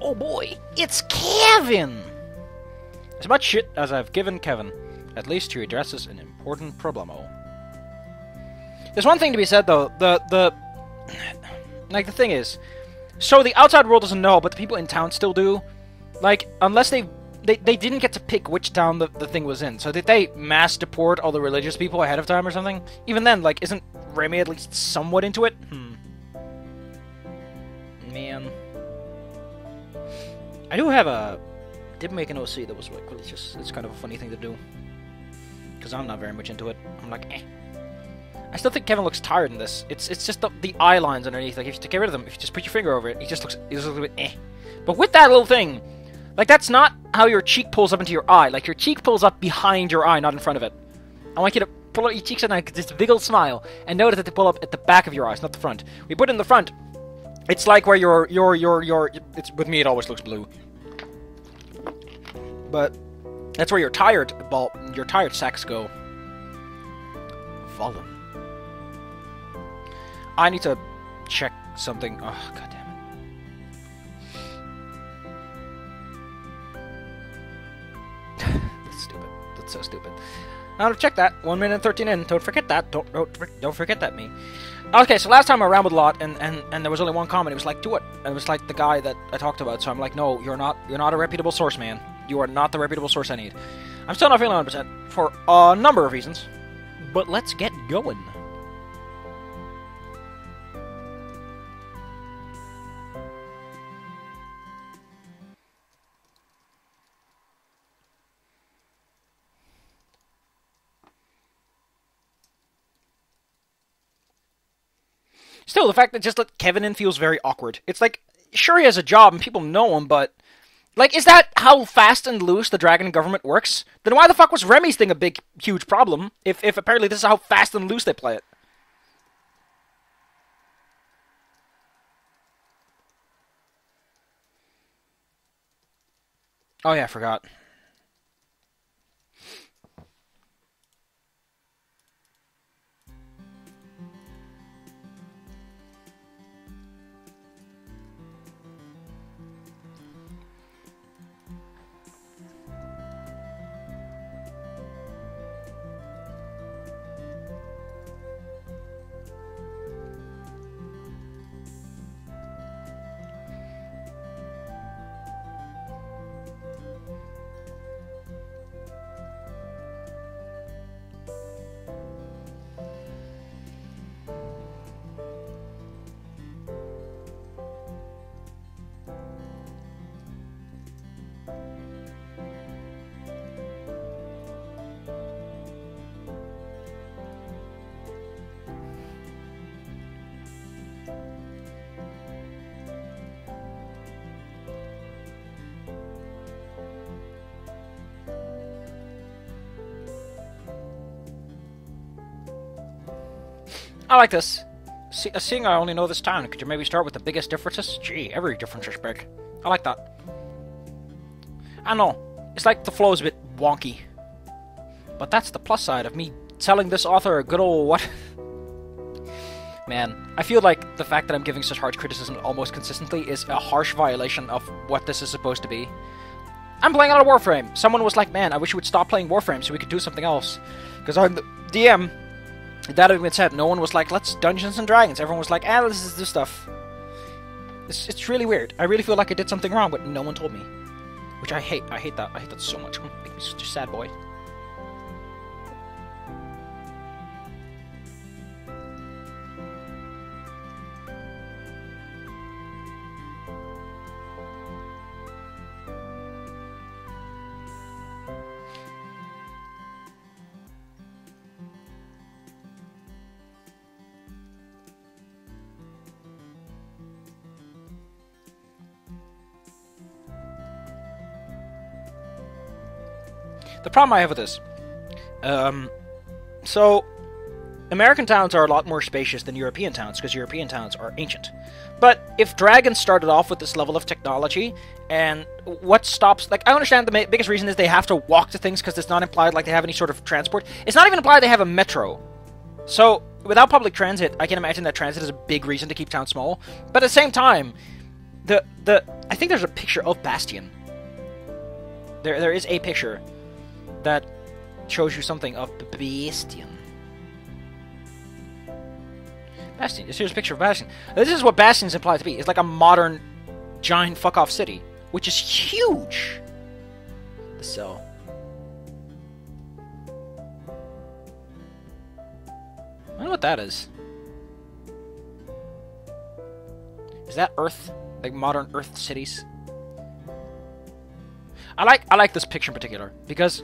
Oh boy, it's Kevin! As much shit as I've given Kevin, at least he addresses an important problemo. There's one thing to be said though, the thing is, so the outside world doesn't know, but the people in town still do. Like, unless they didn't get to pick which town the thing was in. So did they mass deport all the religious people ahead of time or something? Even then, like, isn't Remy at least somewhat into it? Man. I do have a... did make an OC that was like, really just... it's kind of a funny thing to do. Because I'm not very much into it. I'm like, eh. I still think Kevin looks tired in this. It's just the eye lines underneath. Like, if you get rid of them, if you just put your finger over it, he just looks a little bit eh. But with that little thing, like, that's not how your cheek pulls up into your eye. Like, your cheek pulls up behind your eye, not in front of it. I want you to pull out your cheeks and just a big old smile, and notice that they pull up at the back of your eyes, not the front. We put it in the front. It's like where it's, with me, it always looks blue. But that's where your tired sacs go. Volume. I need to check something. Oh, god damn it. That's stupid. That's so stupid. Now to check that. 1 minute and 13 in. Don't forget that. Don't forget that, me. Okay, so last time I rambled a lot, and there was only one comment. It was like, do it. And it was like the guy that I talked about. So I'm like, no, you're not a reputable source, man. You are not the reputable source I need. I'm still not feeling 100% for a number of reasons. But let's get going. Still, the fact that just let Kevin in feels very awkward. It's like, sure he has a job and people know him, but... like, is that how fast and loose the dragon government works? Then why the fuck was Remy's thing a big, huge problem, if apparently this is how fast and loose they play it? Oh yeah, I forgot. I like this. Seeing I only know this town, could you maybe start with the biggest differences? Gee, every difference is big. I like that. I know, it's like the flow is a bit wonky. But that's the plus side of me telling this author a good old what? Man, I feel like the fact that I'm giving such harsh criticism almost consistently is a harsh violation of what this is supposed to be. I'm playing on a Warframe. Someone was like, man, I wish you would stop playing Warframe so we could do something else. Because I'm the DM. That having been said, no one was like, let's Dungeons and Dragons. Everyone was like, this is this stuff. It's really weird. I really feel like I did something wrong, but no one told me. Which I hate. I hate that. I hate that so much. It makes me such a sad boy. The problem I have with this, so American towns are a lot more spacious than European towns, because European towns are ancient. But if dragons started off with this level of technology, and what stops, like, I understand the biggest reason is they have to walk to things, because it's not implied like they have any sort of transport. It's not even implied they have a metro. So, without public transit, I can imagine that transit is a big reason to keep towns small. But at the same time, I think there's a picture of Bastion. There is a picture that shows you something of Bastion. Bastion. Here's a picture of Bastion. This is what Bastion's implied to be. It's like a modern, giant fuck-off city, which is huge. The cell. I don't know what that is. Is that Earth? Like modern Earth cities? I like this picture in particular because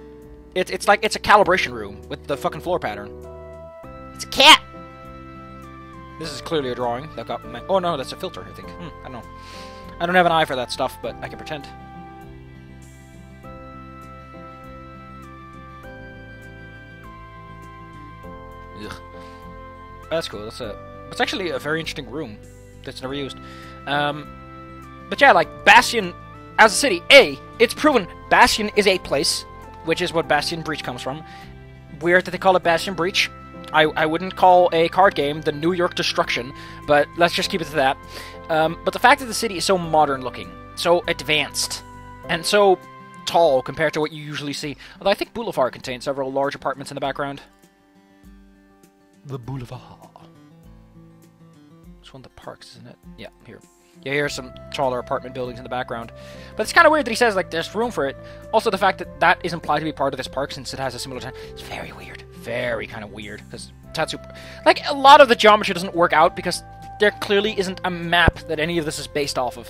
it's like it's a calibration room with the fucking floor pattern. It's a cat. This is clearly a drawing that got my... Oh no, that's a filter, I think. I don't know. I don't have an eye for that stuff, but I can pretend. Ugh. That's cool. It's actually a very interesting room that's never used. But yeah, like Bastion as a city, it's proven Bastion is a place, which is what Bastion Breach comes from. Weird that they call it Bastion Breach. I wouldn't call a card game the New York Destruction, but let's just keep it to that. But the fact that the city is so modern looking, so advanced, and so tall compared to what you usually see. Although I think Boulevard contains several large apartments in the background. The Boulevard. It's one of the parks, isn't it? Yeah, here. Yeah, here's some taller apartment buildings in the background. But it's kind of weird that he says, like, there's room for it. Also, the fact that that is implied to be part of this park since it has a similar time. It's very weird. Very kind of weird. Because Tatsu... Like, a lot of the geometry doesn't work out because there clearly isn't a map that any of this is based off of.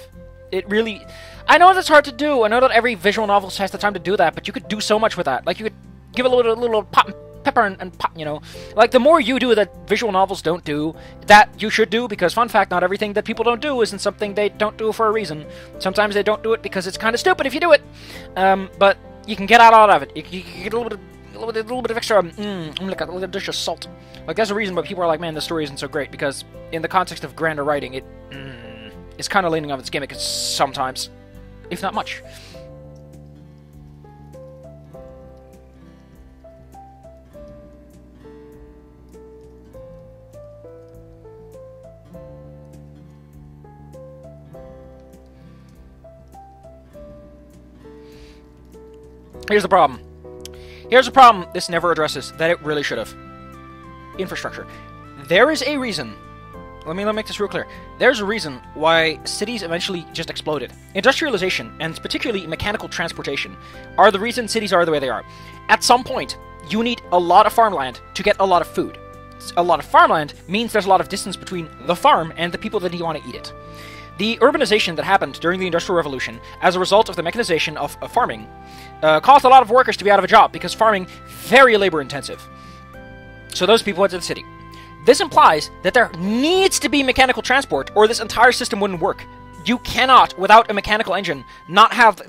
It really... I know that's hard to do. I know that every visual novelist has the time to do that, but you could do so much with that. Like, you could give a little pop... pepper and pop, you know, like the more you do that visual novels don't do, that you should do, because fun fact, not everything that people don't do isn't something they don't do for a reason. Sometimes they don't do it because it's kind of stupid if you do it, but you can get out of it. You get a little bit of extra, like a little dish of salt. Like that's the reason why people are like, man, the story isn't so great, because in the context of grander writing, it's kind of leaning on its gimmick sometimes, if not much. Here's the problem. Here's a problem this never addresses, that it really should have. Infrastructure. There is a reason. Let me make this real clear. There's a reason why cities eventually just exploded. Industrialization, and particularly mechanical transportation, are the reason cities are the way they are. At some point, you need a lot of farmland to get a lot of food. A lot of farmland means there's a lot of distance between the farm and the people that want to eat it. The urbanization that happened during the Industrial Revolution as a result of the mechanization of farming caused a lot of workers to be out of a job because farming very labor intensive. So those people went to the city. This implies that there needs to be mechanical transport or this entire system wouldn't work. You cannot, without a mechanical engine, not have...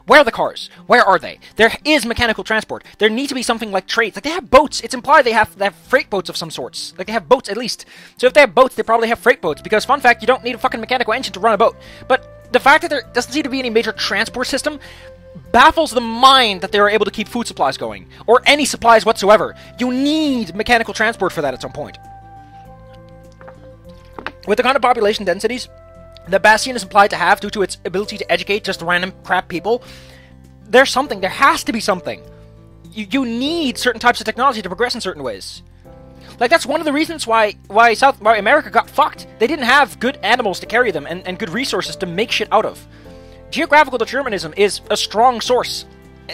where are the cars? Where are they? There is mechanical transport. There needs to be something like trades. Like, they have boats. It's implied they have freight boats of some sorts. Like, they have boats, at least. So if they have boats, they probably have freight boats. Because, fun fact, you don't need a fucking mechanical engine to run a boat. But the fact that there doesn't seem to be any major transport system baffles the mind that they are able to keep food supplies going. Or any supplies whatsoever. You need mechanical transport for that at some point. With the kind of population densities that Bastion is implied to have due to its ability to educate just random crap people, there's something. There has to be something. You need certain types of technology to progress in certain ways. Like, that's one of the reasons why America got fucked. They didn't have good animals to carry them and good resources to make shit out of. Geographical determinism is a strong source.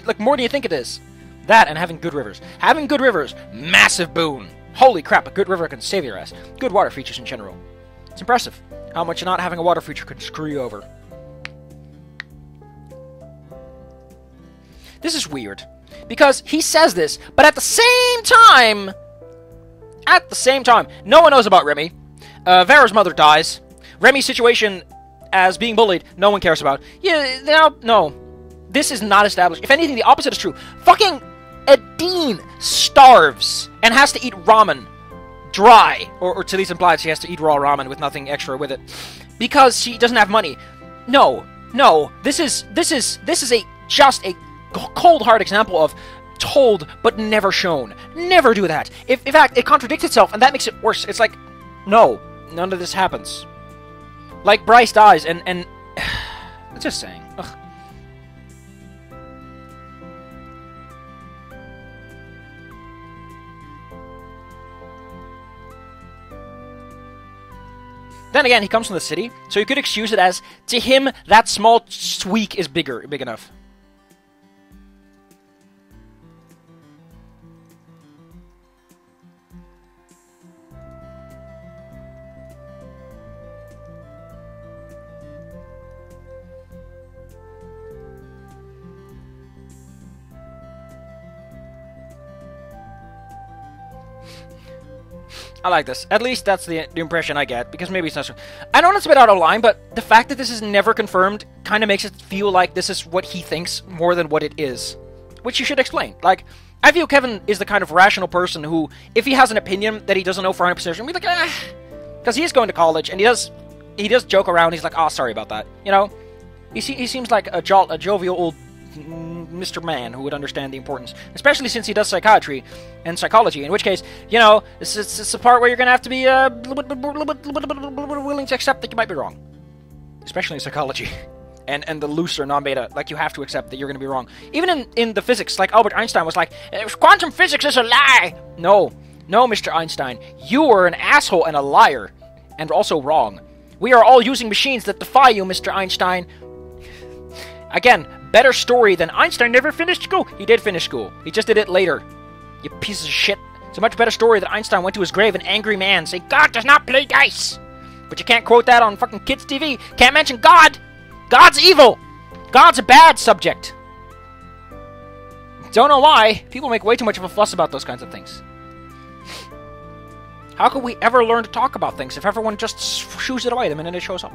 Like, more than you think it is. That and having good rivers. Having good rivers, massive boon. Holy crap, a good river can save your ass. Good water features in general. It's impressive how much not having a water feature could screw you over. This is weird, because he says this, but at the same time, no one knows about Remy. Vera's mother dies. Remy's situation as being bullied, no one cares about. Yeah, no. This is not established. If anything, the opposite is true. Fucking Adine starves and has to eat ramen. Dry, or to these implied she has to eat raw ramen with nothing extra with it, because she doesn't have money. No, this is just a cold hard example of told but never shown. Never do that. In fact, it contradicts itself, and that makes it worse. It's like, no, none of this happens. Like, Bryce dies, and Just saying. Ugh. Then again, he comes from the city, so you could excuse it as, to him, that small tweak is big enough. I like this. At least that's the impression I get, because maybe it's not so. I know it's a bit out of line, but the fact that this is never confirmed kind of makes it feel like this is what he thinks more than what it is. Which you should explain. Like, I feel Kevin is the kind of rational person who, if he has an opinion that he doesn't know for 100%, he'll be like, ah. Because he is going to college, and he does joke around, he's like, oh, sorry about that. You know? He seems like a jovial old Mr. Man who would understand the importance, especially since he does psychiatry and psychology, in which case, you know, it's the part where you're going to have to be a little bit willing to accept that you might be wrong. Especially in psychology. And the looser non-beta, like, you have to accept that you're going to be wrong. Even in the physics, like Albert Einstein was like, quantum physics is a lie! No, Mr. Einstein, you are an asshole and a liar, and also wrong. We are all using machines that defy you, Mr. Einstein. Again, better story than Einstein never finished school. He did finish school. He just did it later. You piece of shit. It's a much better story that Einstein went to his grave an angry man saying, God does not play dice. But you can't quote that on fucking kids' TV. Can't mention God. God's evil. God's a bad subject. Don't know why. People make way too much of a fuss about those kinds of things. How could we ever learn to talk about things if everyone just shoos it away the minute it shows up?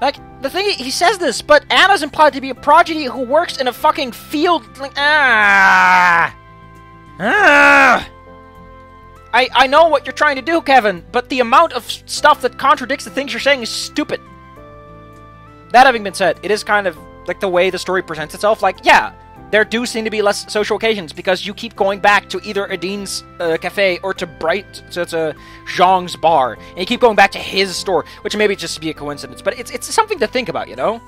Like, the thing, he says this, but Anna's implied to be a prodigy who works in a fucking field, like, I know what you're trying to do, Kevin, but the amount of stuff that contradicts the things you're saying is stupid. That having been said, it is kind of, like, the way the story presents itself, like, yeah, there do seem to be less social occasions, because you keep going back to either Adine's cafe or to Zhang's bar, and you keep going back to his store, which maybe just be a coincidence, but it's something to think about, you know?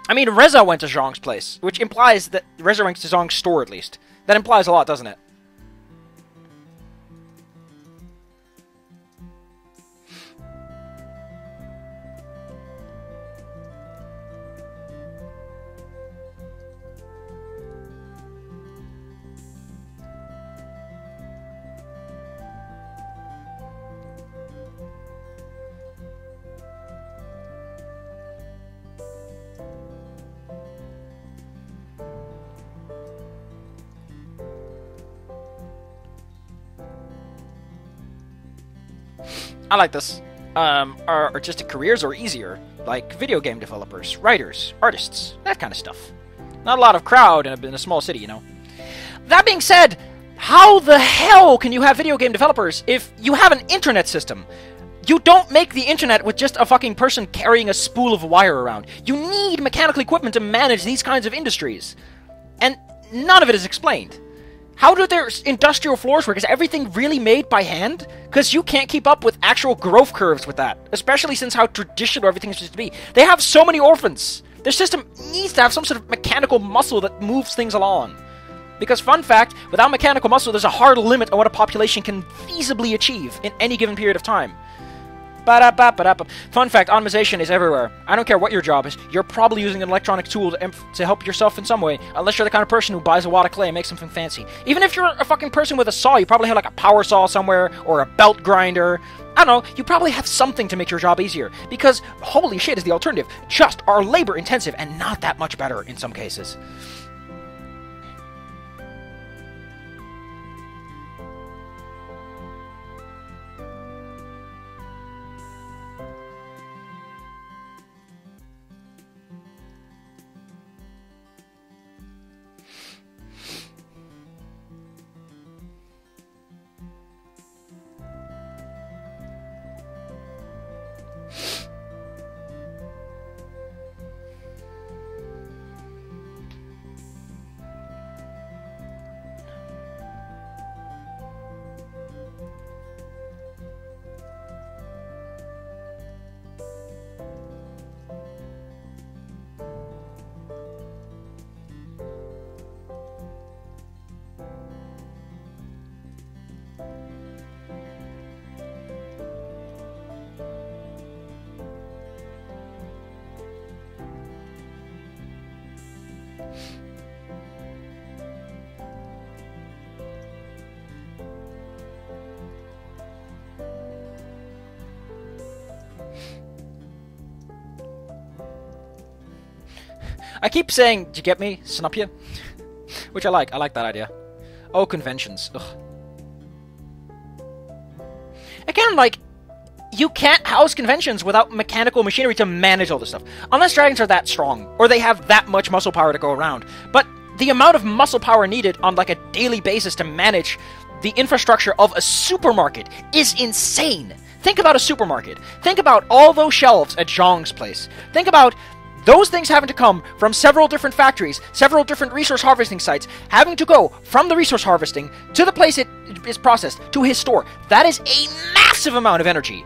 I mean, Reza went to Zhang's place, which implies that Reza went to Zhang's store, at least. That implies a lot, doesn't it? I like this. Our artistic careers are easier, like video game developers, writers, artists, that kind of stuff. Not a lot of crowd in a small city, you know. That being said, How the hell can you have video game developers if you have an internet system? You don't make the internet with just a fucking person carrying a spool of wire around. You need mechanical equipment to manage these kinds of industries. And none of it is explained. How do their industrial floors work? Is everything really made by hand? Because you can't keep up with actual growth curves with that. Especially since how traditional everything is supposed to be. They have so many orphans. Their system needs to have some sort of mechanical muscle that moves things along. Because, fun fact, without mechanical muscle, there's a hard limit on what a population can feasibly achieve in any given period of time. Fun fact, optimization is everywhere. I don't care what your job is, you're probably using an electronic tool to help yourself in some way, unless you're the kind of person who buys a wad of clay and makes something fancy. Even if you're a fucking person with a saw, you probably have like a power saw somewhere, or a belt grinder. I don't know, you probably have something to make your job easier, because holy shit is the alternative, just are labor intensive and not that much better in some cases. I keep saying, "Do you get me? Snup you?" Which I like. I like that idea. Oh, conventions. Ugh. Again, like, you can't house conventions without mechanical machinery to manage all this stuff. Unless dragons are that strong, or they have that much muscle power to go around. But the amount of muscle power needed on, like, a daily basis to manage the infrastructure of a supermarket is insane. Think about a supermarket. Think about all those shelves at Zhang's place. Think about those things having to come from several different factories, several different resource harvesting sites, having to go from the resource harvesting to the place it is processed, to his store. That is a massive amount of energy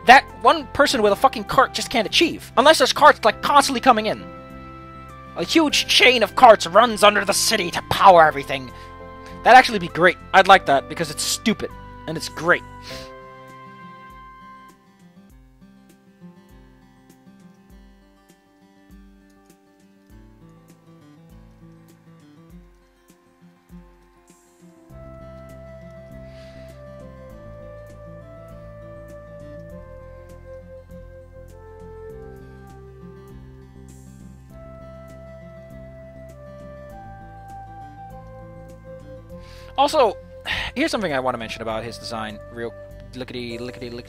that one person with a fucking cart just can't achieve. Unless there's carts, like, constantly coming in. A huge chain of carts runs under the city to power everything. That'd actually be great. I'd like that, because it's stupid, and it's great. Also, here's something I want to mention about his design, real lickety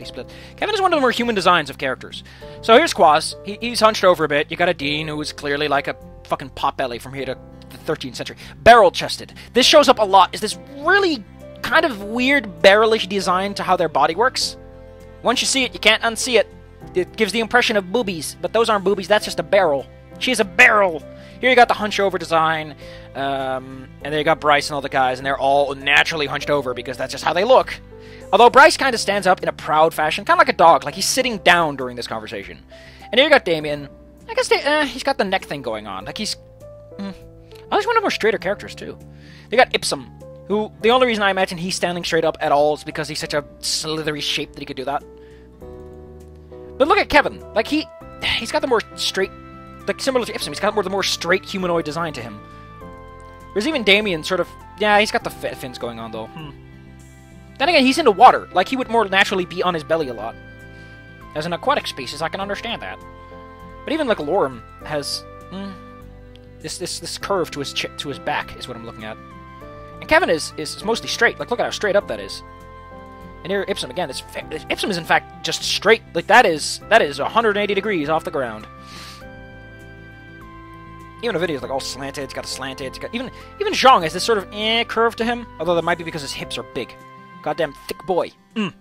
split. Kevin is one of the more human designs of characters. So here's Quaz. He's hunched over a bit. You got a Dean who is clearly like a fucking potbelly from here to the 13th century. Barrel-chested. This shows up a lot. Is this really kind of weird barrelish design to how their body works? Once you see it, you can't unsee it. It gives the impression of boobies, but those aren't boobies. That's just a barrel. She's a barrel. Here you got the hunch-over design, and then you got Bryce and all the guys, and they're all naturally hunched over because that's just how they look. Although Bryce kind of stands up in a proud fashion, kind of like a dog, like he's sitting down during this conversation. And here you got Damien. I guess he's got the neck thing going on. Like he's... Oh, he's one of the more straighter characters, too. You got Ipsum, who... The only reason I imagine he's standing straight up at all is because he's such a slithery shape that he could do that. But look at Kevin. Like, he's got the more straight... Like, similar to Ipsum, he's got the more straight humanoid design to him. There's even Damien, sort of... Yeah, he's got the fins going on, though. Then again, he's into water. Like, he would more naturally be on his belly a lot. As an aquatic species, I can understand that. But even, like, Lorem has... This curve to his back is what I'm looking at. And Kevin is mostly straight. Like, look at how straight up that is. And here, Ipsum, again, Ipsum is, in fact, just straight. Like, that is 180 degrees off the ground. Even the video is like all slanted, it's got a slanted, it's got... Even Zhang has this sort of curve to him, although that might be because his hips are big. Goddamn thick boy. Some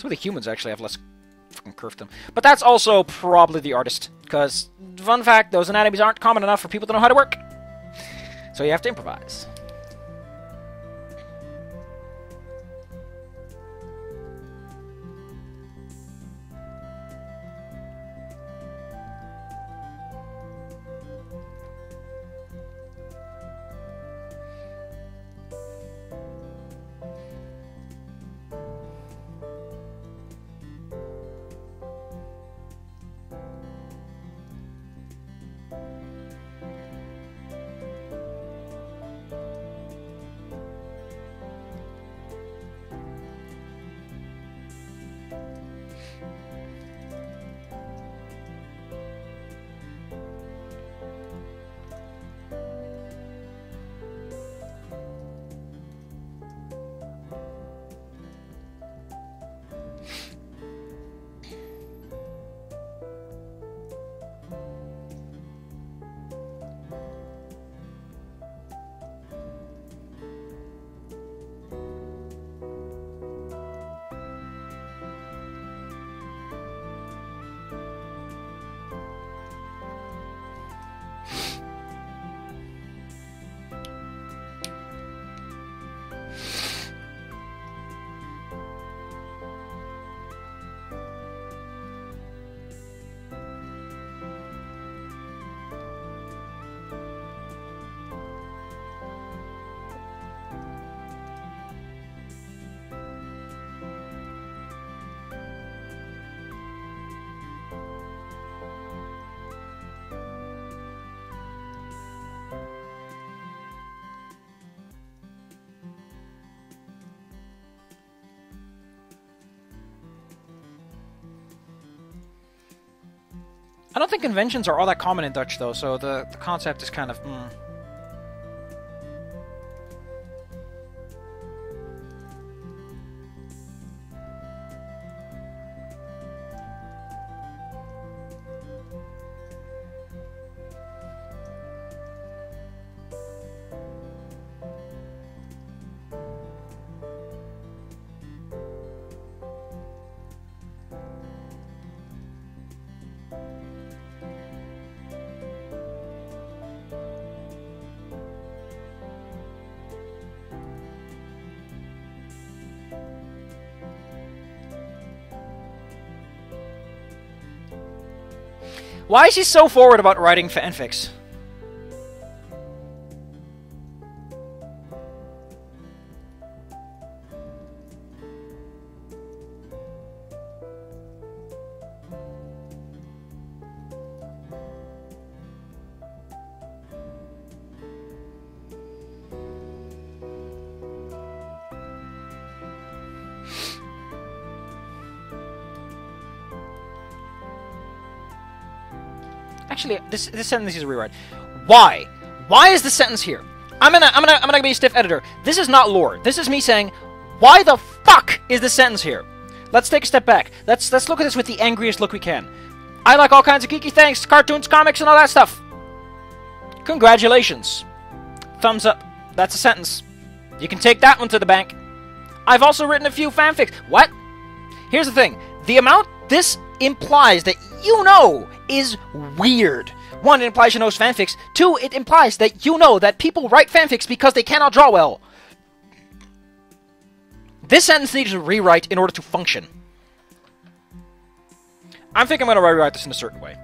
of the humans actually have less fucking curve to them. But that's also probably the artist, because, fun fact, those anatomies aren't common enough for people to know how to work. So you have to improvise. I don't think conventions are all that common in Dutch, though, so the concept is kind of... Why is he so forward about writing fanfics? Actually, this sentence is a rewrite. Why? Why is this sentence here? I'm gonna be a stiff editor. This is not lore. This is me saying, why the fuck is this sentence here? Let's take a step back. Let's look at this with the angriest look we can. I like all kinds of geeky things, cartoons, comics, and all that stuff. Congratulations. Thumbs up. That's a sentence. You can take that one to the bank. I've also written a few fanfics. What? Here's the thing. The amount this implies that you know is weird. One, it implies you know fanfics. Two, it implies that you know that people write fanfics because they cannot draw well. This sentence needs a rewrite in order to function. I'm thinking I'm going to rewrite this in a certain way.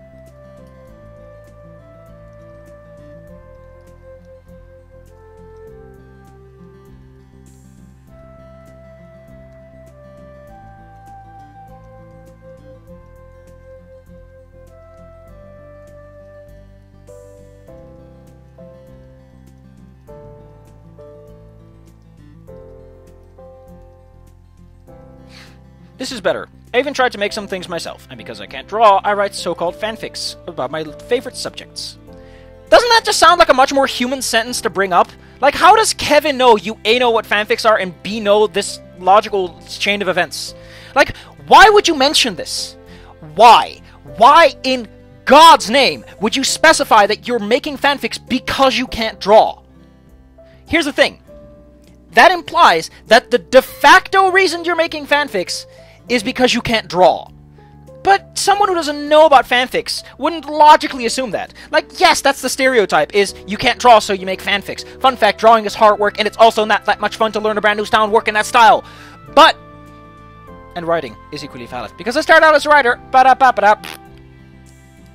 This is better. I even tried to make some things myself, and because I can't draw, I write so-called fanfics about my favorite subjects. Doesn't that just sound like a much more human sentence to bring up? Like, how does Kevin know you A, know what fanfics are, and B, know this logical chain of events? Like, why would you mention this? Why? Why in God's name would you specify that you're making fanfics because you can't draw? Here's the thing. That implies that the de facto reason you're making fanfics is because you can't draw. But someone who doesn't know about fanfics wouldn't logically assume that. Like, yes, that's the stereotype, is you can't draw, so you make fanfics. Fun fact, drawing is hard work, and it's also not that much fun to learn a brand new style and work in that style. But, and writing is equally valid. Because I started out as a writer, ba-da-ba-ba-da.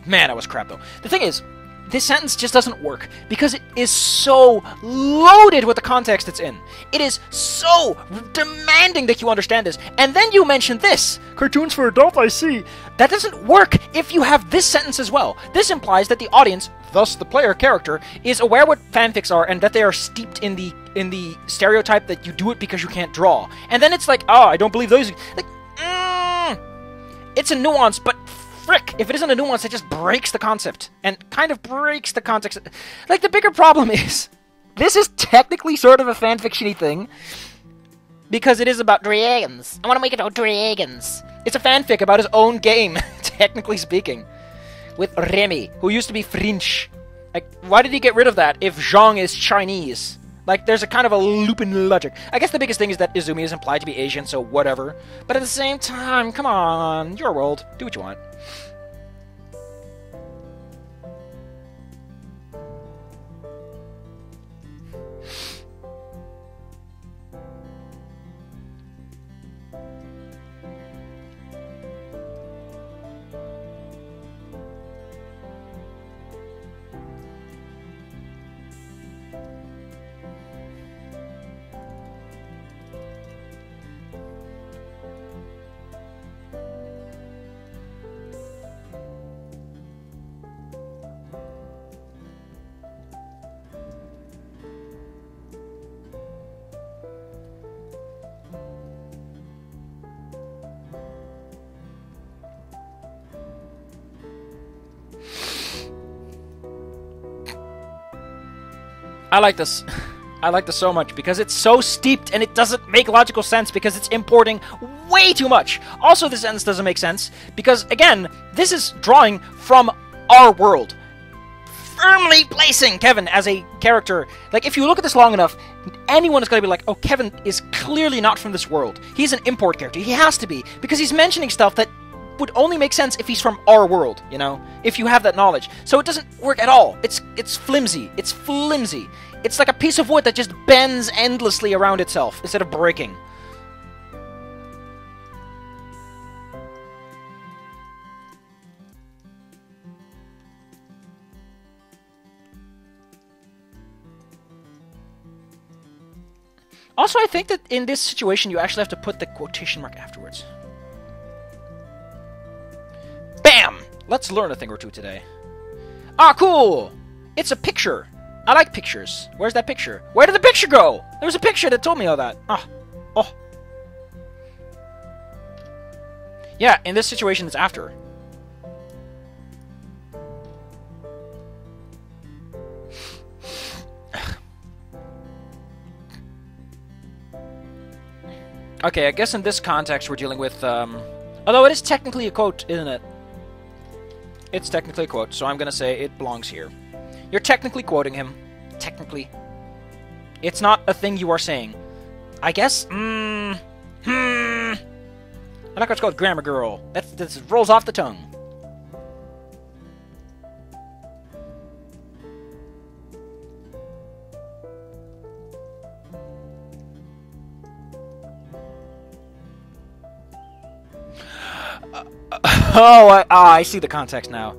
Man, I was crap, though. The thing is, this sentence just doesn't work, because it is so loaded with the context it's in. It is so demanding that you understand this. And then you mention this. Cartoons for adults, I see. That doesn't work if you have this sentence as well. This implies that the audience, thus the player character, is aware what fanfics are and that they are steeped in the stereotype that you do it because you can't draw. And then it's like, oh, I don't believe those. Like, it's a nuance, but frick, if it isn't a nuance, it just breaks the concept. And kind of breaks the context. Like, the bigger problem is, this is technically sort of a fanfiction-y thing, because it is about dragons. I want to make it about dragons. It's a fanfic about his own game, technically speaking. With Remy, who used to be French. Like, why did he get rid of that if Zhang is Chinese? Like, there's a kind of a loop in logic. I guess the biggest thing is that Izumi is implied to be Asian, so whatever. But at the same time, come on, your world. Do what you want. I like this. I like this so much because it's so steeped and it doesn't make logical sense because it's importing way too much. Also, this sentence doesn't make sense because, again, this is drawing from our world. Firmly placing Kevin as a character. Like, if you look at this long enough, anyone is going to be like, oh, Kevin is clearly not from this world. He's an import character. He has to be because he's mentioning stuff that would only make sense if he's from our world, you know? If you have that knowledge. So it doesn't work at all. It's flimsy. It's flimsy. It's like a piece of wood that just bends endlessly around itself instead of breaking. Also, I think that in this situation, you actually have to put the quotation mark afterwards. Bam! Let's learn a thing or two today. Ah, cool! It's a picture. I like pictures. Where's that picture? Where did the picture go? There was a picture that told me all that. Ah. Oh. Yeah, in this situation, it's after. Okay, I guess in this context we're dealing with, although it is technically a quote, isn't it? It's technically a quote, so I'm gonna say it belongs here. You're technically quoting him. Technically. It's not a thing you are saying. I guess? I like what's called Grammar Girl. That rolls off the tongue. Oh, I see the context now.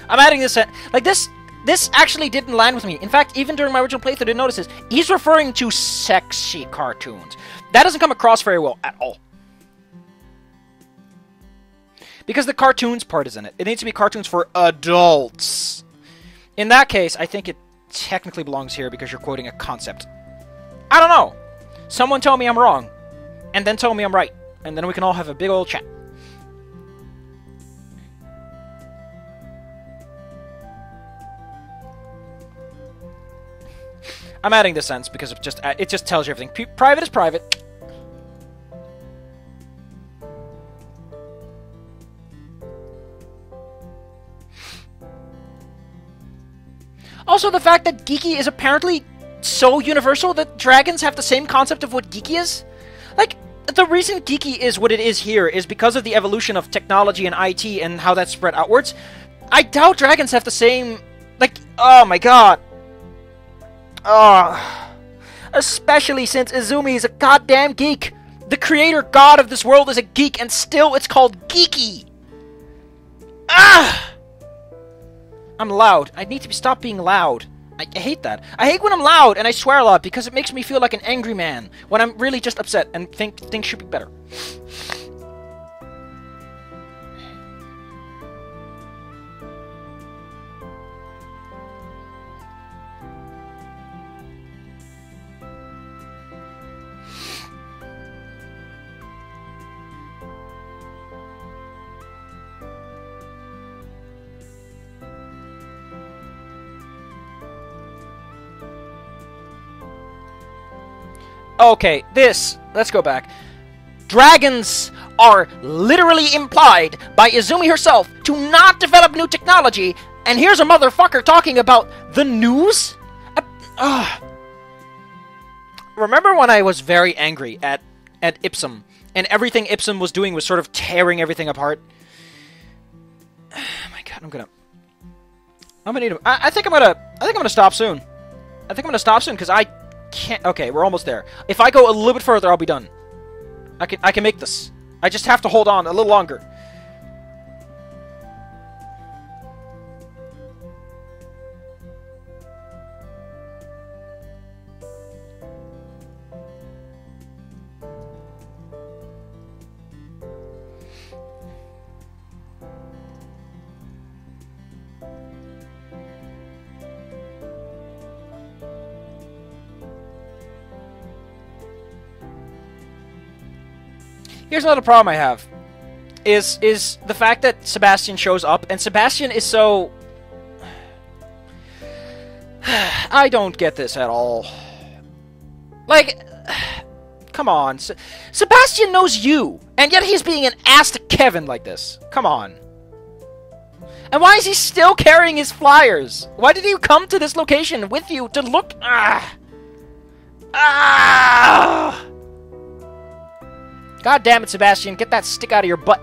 I'm adding this, like this actually didn't land with me. In fact, even during my original playthrough, I didn't notice this. He's referring to sexy cartoons. That doesn't come across very well at all. Because the cartoons part is in it. It needs to be cartoons for adults. In that case, I think it technically belongs here because you're quoting a concept. I don't know. Someone tell me I'm wrong. And then tell me I'm right. And then we can all have a big old chat. I'm adding this sentence because it just tells you everything. Private is private. Also, the fact that geeky is apparently so universal that dragons have the same concept of what geeky is. Like, the reason geeky is what it is here is because of the evolution of technology and IT and how that's spread outwards. I doubt dragons have the same... Like, oh my god. Especially since Izumi is a goddamn geek. The creator god of this world is a geek, and still it's called geeky. I'm loud. I need to stop being loud. I hate that. I hate when I'm loud and I swear a lot because it makes me feel like an angry man when I'm really just upset and think things should be better. Okay, let's go back. Dragons are literally implied by Izumi herself to not develop new technology, and here's a motherfucker talking about the news? Remember when I was very angry at Ipsum, and everything Ipsum was doing was sort of tearing everything apart? Oh my god, I'm gonna need him. I think I'm gonna stop soon. I think I'm gonna stop soon because I can't. Okay, we're almost there. If I go a little bit further, I'll be done. I can make this. I just have to hold on a little longer. Here's another problem I have. Is the fact that Sebastian shows up, and Sebastian is so... I don't get this at all. Like, come on. Sebastian knows you, and yet he's being an ass to Kevin like this. Come on. And why is he still carrying his flyers? Why did he come to this location with you to look... God damn it, Sebastian. Get that stick out of your butt.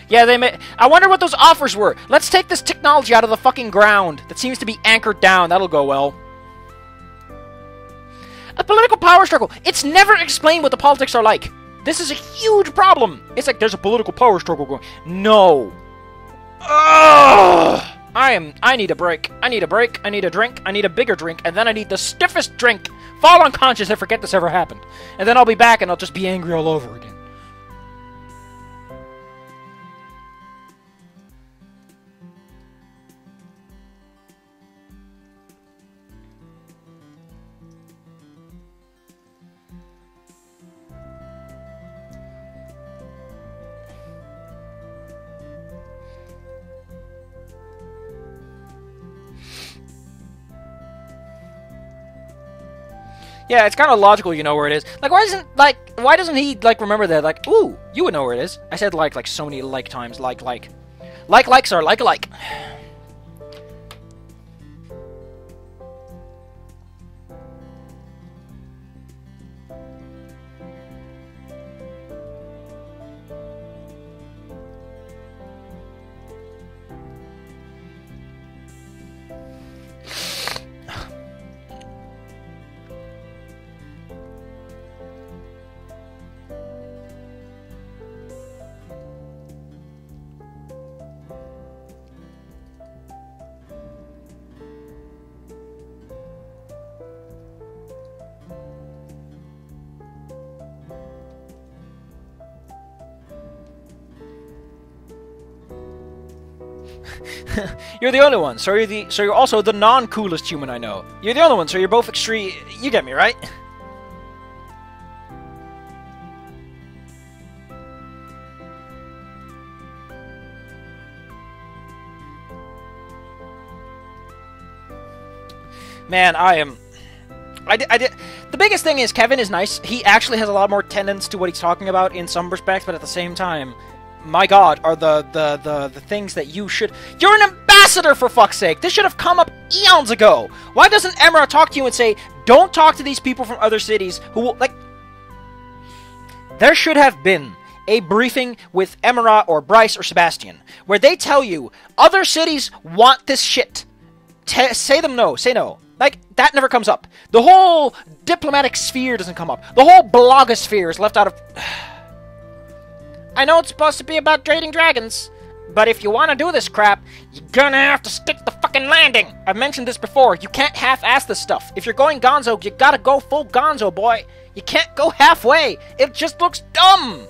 Yeah, they may... I wonder what those offers were. Let's take this technology out of the fucking ground that seems to be anchored down. That'll go well. A political power struggle. It's never explained what the politics are like. This is a huge problem. It's like there's a political power struggle going. No. Ugh. I need a break. I need a break. I need a drink. I need a bigger drink. And then I need the stiffest drink. Fall unconscious and forget this ever happened. And then I'll be back and I'll just be angry all over again. Yeah, it's kind of logical you know where it is. Like, why doesn't he, like, remember that? Like, ooh, you would know where it is. I said like so many times. Likes are like-alike. You're the only one, so you're also the non-coolest human I know. You're the only one, so you're both extreme. You get me, right? Man, the biggest thing is Kevin is nice. He actually has a lot more tenets to what he's talking about in some respects, but at the same time, my God, are the things that you should... You're an ambassador, for fuck's sake! This should have come up eons ago! Why doesn't Emra talk to you and say, don't talk to these people from other cities who will... Like, there should have been a briefing with Emra or Bryce or Sebastian, where they tell you, other cities want this shit. Say them no. Say no. Like, that never comes up. The whole diplomatic sphere doesn't come up. The whole blogosphere is left out of... I know it's supposed to be about trading dragons, but if you want to do this crap, you're gonna have to stick the fucking landing. I've mentioned this before. You can't half-ass this stuff. If you're going gonzo, you gotta go full gonzo, boy. You can't go halfway. It just looks dumb.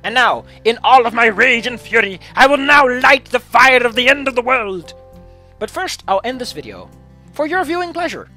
And now, in all of my rage and fury, I will now light the fire of the end of the world. But first, I'll end this video for your viewing pleasure.